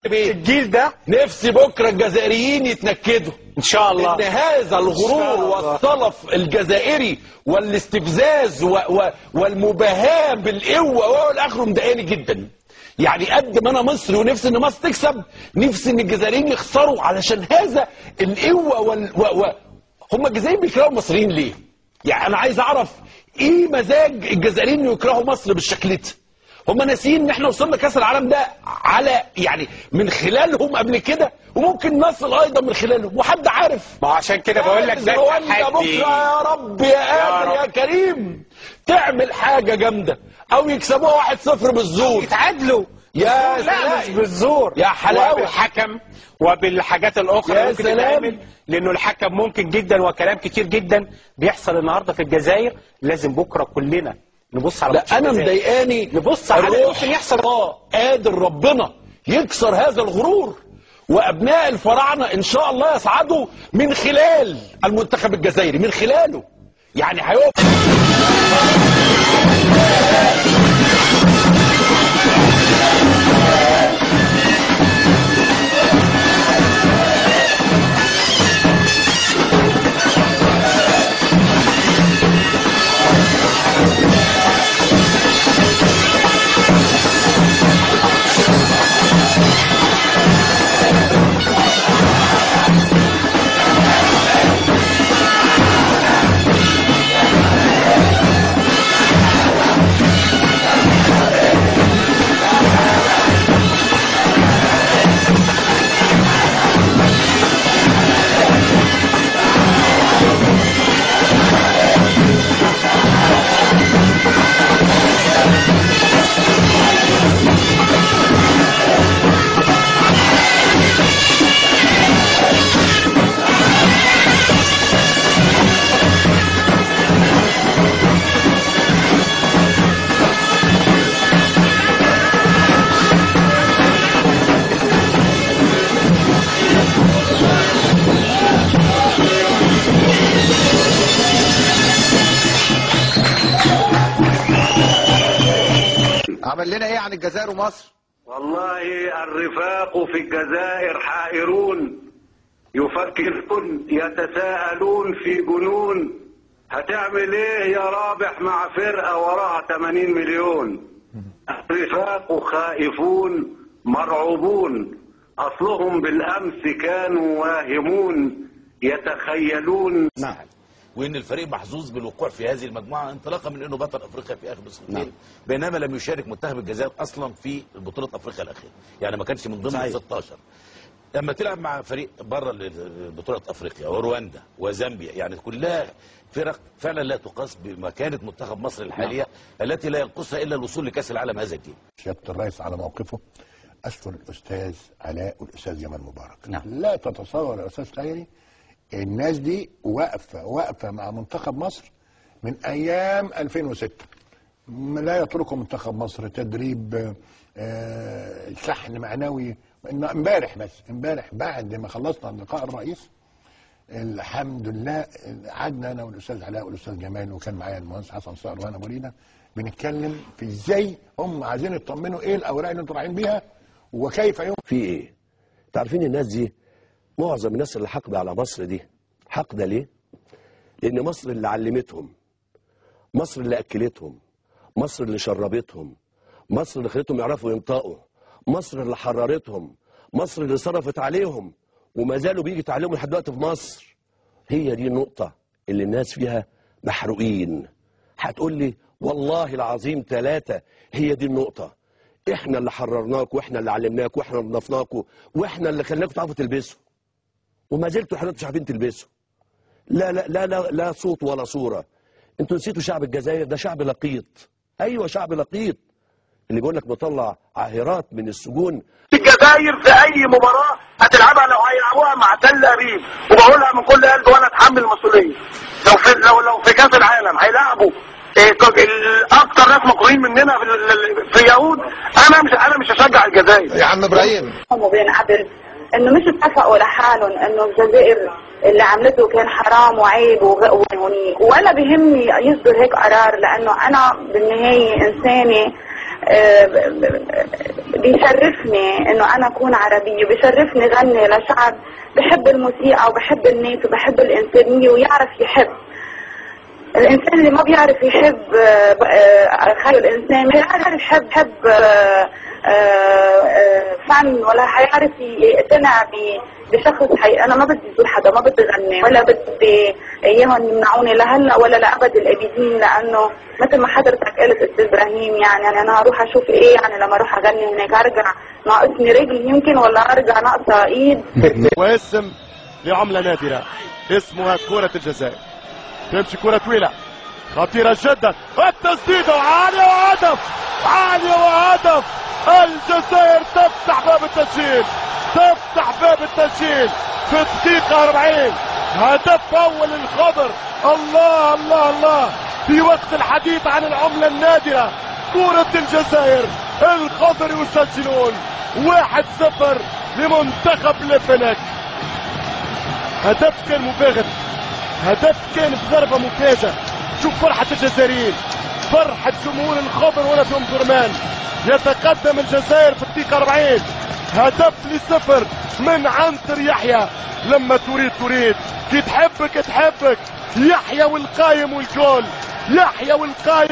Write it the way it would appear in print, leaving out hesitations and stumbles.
الجيل ده نفسي بكره الجزائريين يتنكدوا ان شاء الله ان هذا الغرور والصلف الجزائري والاستفزاز والمباهاة بالقوة والاخر مضايقني جدا. يعني قد ما انا مصري ونفسي ان مصر تكسب، نفسي ان الجزائريين يخسروا علشان هذا القوة هم الجزائريين بيكرهوا المصريين ليه؟ يعني انا عايز اعرف ايه مزاج الجزائريين انه يكرهوا مصر بالشكل ده؟ هم ناسيين ان احنا وصلنا كاس العالم ده على يعني من خلالهم قبل كده، وممكن نصل ايضا من خلالهم، وحد عارف. ما عشان كده بقول لك ده تحدي بكره يا رب يا قادر يا كريم تعمل حاجه جامده، او يكسبوها 1-0 بالزور، يتعادلوا يا لا مش بالزور، يا حلاوه، وبالحكم وبالحاجات الاخرى اللي ممكن تتعمل، لانه الحكم ممكن جدا وكلام كتير جدا بيحصل النهارده في الجزائر. لازم بكره كلنا نبص على لا انا مضايقاني نبص على اللي ممكن يحصل. قادر ربنا يكسر هذا الغرور، وابناء الفراعنه ان شاء الله يصعدوا من خلال المنتخب الجزائري، من خلاله يعني هيقف. عمل لنا ايه عن الجزائر ومصر؟ والله الرفاق في الجزائر حائرون يفكرون يتساءلون في جنون. هتعمل ايه يا رابح مع فرقة وراها 80 مليون؟ الرفاق خائفون مرعوبون، اصلهم بالامس كانوا واهمون يتخيلون. نعم. وان الفريق محظوظ بالوقوع في هذه المجموعه انطلاقا من انه بطل افريقيا في اخر نسختين، بينما لم يشارك منتخب الجزائر اصلا في بطوله افريقيا الاخيره، يعني ما كانش من ضمن ال 16. لما تلعب مع فريق بره بطوله افريقيا ورواندا وزامبيا، يعني كلها فرق فعلا لا تقاس بمكانه منتخب مصر الحاليه التي لا ينقصها الا الوصول لكاس العالم هذا الجيل. سياده الرئيس على موقفه اشكر الاستاذ علاء والاستاذ جمال مبارك. نعم. لا تتصور يا استاذ خيري الناس دي واقفه مع منتخب مصر من ايام 2006. لا يتركوا منتخب مصر تدريب شحن معنوي. امبارح بعد ما خلصنا لقاء الرئيس الحمد لله قعدنا انا والاستاذ علاء والاستاذ جمال، وكان معايا المهندس حسن صقر وانا ابو رينا، بنتكلم في ازاي هم عايزين يطمنوا ايه الاوراق اللي انتوا رايحين بيها وكيف في ايه. تعرفين الناس دي معظم الناس اللي حاقده على مصر دي حاقده ليه؟ لان مصر اللي علمتهم، مصر اللي اكلتهم، مصر اللي شربتهم، مصر اللي خلتهم يعرفوا ينطقوا، مصر اللي حررتهم، مصر اللي صرفت عليهم وما زالوا بيجي تعلموا لحد دلوقتي في مصر. هي دي النقطه اللي الناس فيها محروقين. هتقول لي والله العظيم 3 هي دي النقطه. احنا اللي حررناكم واحنا اللي علمناكم واحنا اللي نضفناكم واحنا اللي خليناكم تعرفوا تلبسوا، وما زلتوا حضرتك مش عارفين تلبسوا. لا لا لا لا لا صوت ولا صوره. انتوا نسيتوا شعب الجزائر ده شعب لقيط. ايوه شعب لقيط اللي بيقول لك بطلع عاهرات من السجون. الجزائر في اي مباراه هتلعبها لو هيلعبوها مع تل ابيب، وبقولها من كل قلب وانا اتحمل المسؤوليه. لو في كاس العالم هيلعبوا اكتر ناس مكروهين مننا في اليهود، انا مش هشجع الجزائر. يا عم ابراهيم بينعبر انه مش اتفقوا لحالهم انه الجزائر اللي عملته كان حرام وعيب ولا بيهمني يصدر هيك قرار، لانه انا بالنهايه انسانه بيشرفني انه انا اكون عربية، بيشرفني غني لشعب بحب الموسيقى وبحب الناس وبحب الانسانية ويعرف يحب. الانسان اللي ما بيعرف يحب خير الانسان ما يعرف يحب فن ولا حيعرف يقتنع بشخص انا ما بدي زور حدا، ما بدي غني ولا بدي اياهم يمنعوني لهلا ولا لابد الابدين، لانه مثل ما حضرتك قلت استاذ ابراهيم يعني انا هروح اشوف ايه يعني لما اروح اغني هناك؟ ارجع ناقصني رجل يمكن ولا ارجع ناقصه ايد. واسم لعمله نادره اسمها كره الجزائر. تمشي كره طويله خطيره جدا، التسديده عاليه وهدف، عاليه وهدف. الجزائر تفتح باب التسجيل، تفتح باب التسجيل في الدقيقه 40. هدف اول الخضر. الله الله الله، في وقت الحديث عن العمله النادره كره الجزائر الخضر يسجلون 1-0 لمنتخب لفنك. هدف كان مباغت، هدف كان بضربه ممتازه. شوف فرحه الجزائريين، فرحه جمهور الخضر ولا في ام درمان. يتقدم الجزائر في الدقيقه 40 هدف ل0 من عنتر يحيى. لما تريد كي تحبك يحيى والقايم والجول، يحيى والقايم